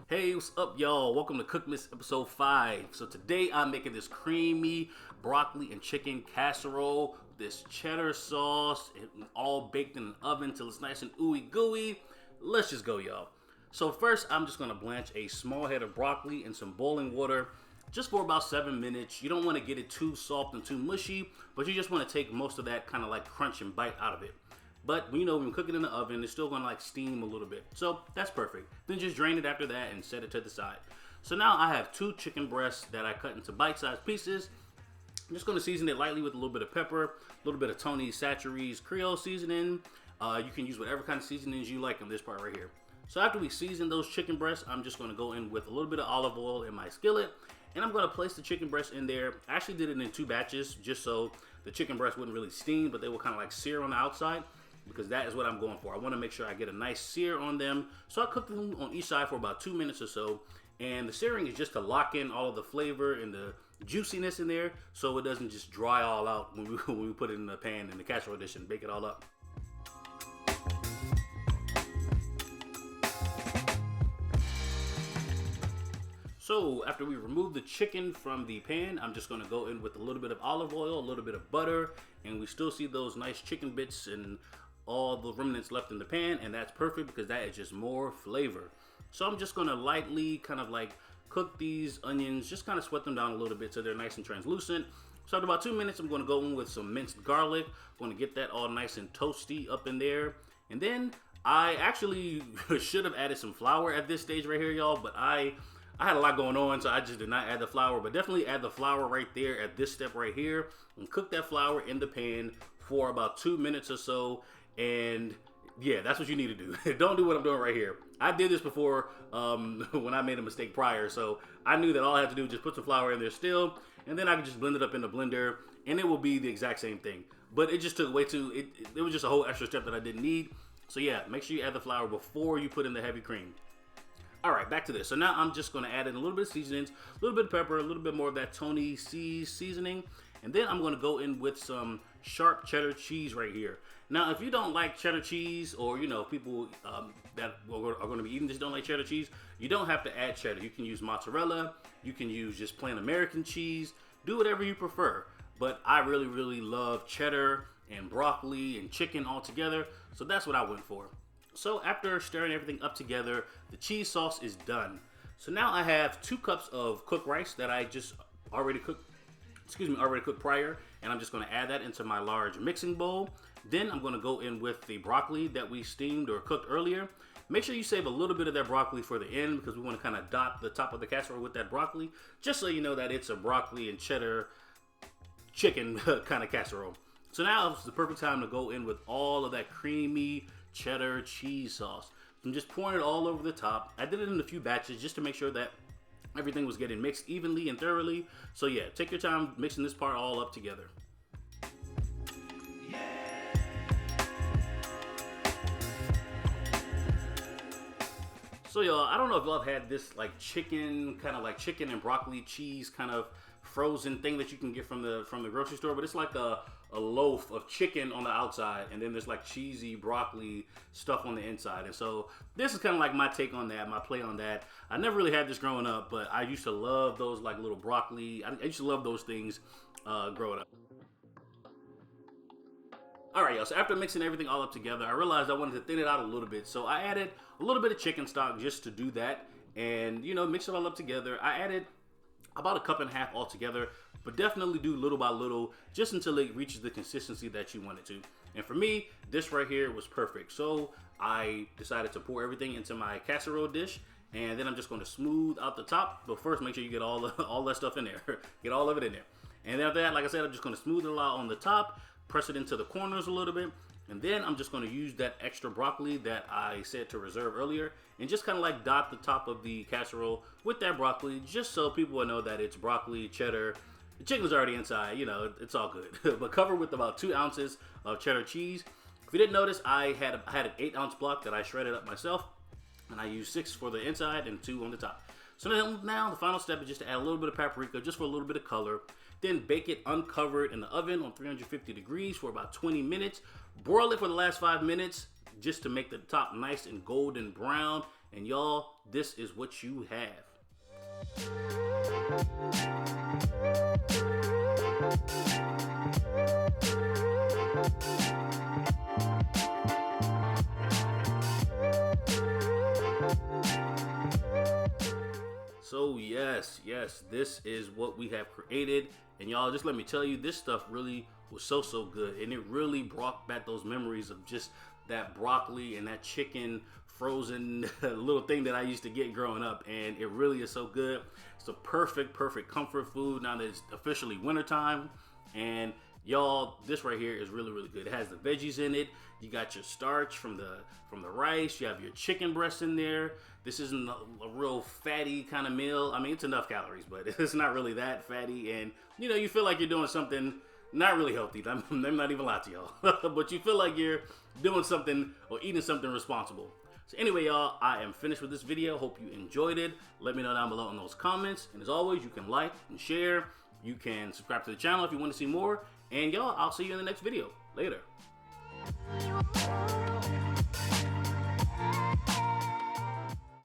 Hey, what's up, y'all? Welcome to COOKMAS episode 5. So today I'm making this creamy broccoli and chicken casserole, this cheddar sauce, all baked in an oven till it's nice and ooey gooey. Let's just go, y'all. So first, I'm just gonna blanch a small head of broccoli in some boiling water just for about 7 minutes. You don't want to get it too soft and too mushy, but you just want to take most of that kind of like crunch and bite out of it. But when you cook it in the oven, it's still gonna like steam a little bit. So that's perfect. Then just drain it after that and set it to the side. So now I have 2 chicken breasts that I cut into bite-sized pieces. I'm just gonna season it lightly with a little bit of pepper, a little bit of Tony's Chachere's Creole seasoning. You can use whatever kind of seasonings you like on this part right here. So after we season those chicken breasts, I'm just gonna go in with a little bit of olive oil in my skillet, and I'm gonna place the chicken breasts in there. I actually did it in 2 batches just so the chicken breasts wouldn't really steam, but they will kind of like sear on the outside, because that is what I'm going for. I want to make sure I get a nice sear on them. So I cook them on each side for about 2 minutes or so. And the searing is just to lock in all of the flavor and the juiciness in there so it doesn't just dry all out when we put it in the pan in the casserole dish and bake it all up. So after we remove the chicken from the pan, I'm just gonna go in with a little bit of olive oil, a little bit of butter, and we still see those nice chicken bits and all the remnants left in the pan, and that's perfect because that is just more flavor. So I'm just gonna lightly kind of like cook these onions, just kind of sweat them down a little bit so they're nice and translucent. So after about 2 minutes, I'm gonna go in with some minced garlic. I'm gonna get that all nice and toasty up in there. And then I actually should have added some flour at this stage right here, y'all, but I had a lot going on, so I just did not add the flour, but definitely add the flour right there at this step right here and cook that flour in the pan for about 2 minutes or so. And yeah, that's what you need to do. Don't do what I'm doing right here. I did this before when I made a mistake prior, so I knew that all I had to do was just put some flour in there still, and then I could just blend it up in the blender, and it will be the exact same thing. But it just took way too, it was just a whole extra step that I didn't need. So yeah, make sure you add the flour before you put in the heavy cream. All right, back to this. So now I'm just gonna add in a little bit of seasonings, a little bit of pepper, a little bit more of that Tony's seasoning, and then I'm gonna go in with some sharp cheddar cheese right here. Now, if you don't like cheddar cheese, or people that are gonna be eating this don't like cheddar cheese, you don't have to add cheddar. You can use mozzarella, you can use just plain American cheese, do whatever you prefer. But I really, really love cheddar and broccoli and chicken all together, so that's what I went for. So after stirring everything up together, the cheese sauce is done. So now I have 2 cups of cooked rice that I just already cooked prior, and I'm just gonna add that into my large mixing bowl. Then I'm gonna go in with the broccoli that we steamed or cooked earlier. Make sure you save a little bit of that broccoli for the end because we wanna kind of dot the top of the casserole with that broccoli, just so you know that it's a broccoli and cheddar chicken kind of casserole. So now it's the perfect time to go in with all of that creamy cheddar cheese sauce. I'm just pouring it all over the top. I did it in a few batches just to make sure that everything was getting mixed evenly and thoroughly. So yeah, take your time mixing this part all up together. So y'all, I don't know if y'all have had this like chicken and broccoli cheese kind of frozen thing that you can get from the grocery store, but it's like a loaf of chicken on the outside, and then there's like cheesy broccoli stuff on the inside. And so this is kind of like my take on that, my play on that. I never really had this growing up, but I used to love those like little broccoli. I used to love those things growing up. All right, y'all, so after mixing everything all up together, I realized I wanted to thin it out a little bit. So I added a little bit of chicken stock just to do that and, mix it all up together. I added about 1.5 cups all together, but definitely do little by little just until it reaches the consistency that you want it to. And for me, this right here was perfect. So I decided to pour everything into my casserole dish, and then I'm just going to smooth out the top. But first, make sure you get all that stuff in there. Get all of it in there. And after that, like I said, I'm just going to smooth it out on the top, press it into the corners a little bit, and then I'm just going to use that extra broccoli that I said to reserve earlier and just kind of like dot the top of the casserole with that broccoli, just so people will know that it's broccoli, cheddar. The chicken's already inside, it's all good. But cover with about 2 ounces of cheddar cheese. If you didn't notice, I had an 8-ounce block that I shredded up myself, and I used 6 for the inside and 2 on the top. So now the final step is just to add a little bit of paprika just for a little bit of color. Then bake it uncovered in the oven on 350 degrees for about 20 minutes. Broil it for the last 5 minutes just to make the top nice and golden brown. And y'all, this is what you have. So yes, this is what we have created. And y'all, just let me tell you, this stuff really was so good. And it really brought back those memories of just that broccoli and that chicken frozen little thing that I used to get growing up. And it really is so good. It's a perfect comfort food now that it's officially wintertime. And y'all, this right here is really good. It has the veggies in it. You got your starch from the rice. You have your chicken breast in there. This isn't a real fatty kind of meal. I mean, it's enough calories, but it's not really that fatty. And, you know, you feel like you're doing something not really healthy. I'm not even lying to y'all. But you feel like you're doing something or eating something responsible. So anyway, y'all, I am finished with this video. Hope you enjoyed it. Let me know down below in those comments. And as always, you can like and share. You can subscribe to the channel if you want to see more. And y'all, I'll see you in the next video. Later.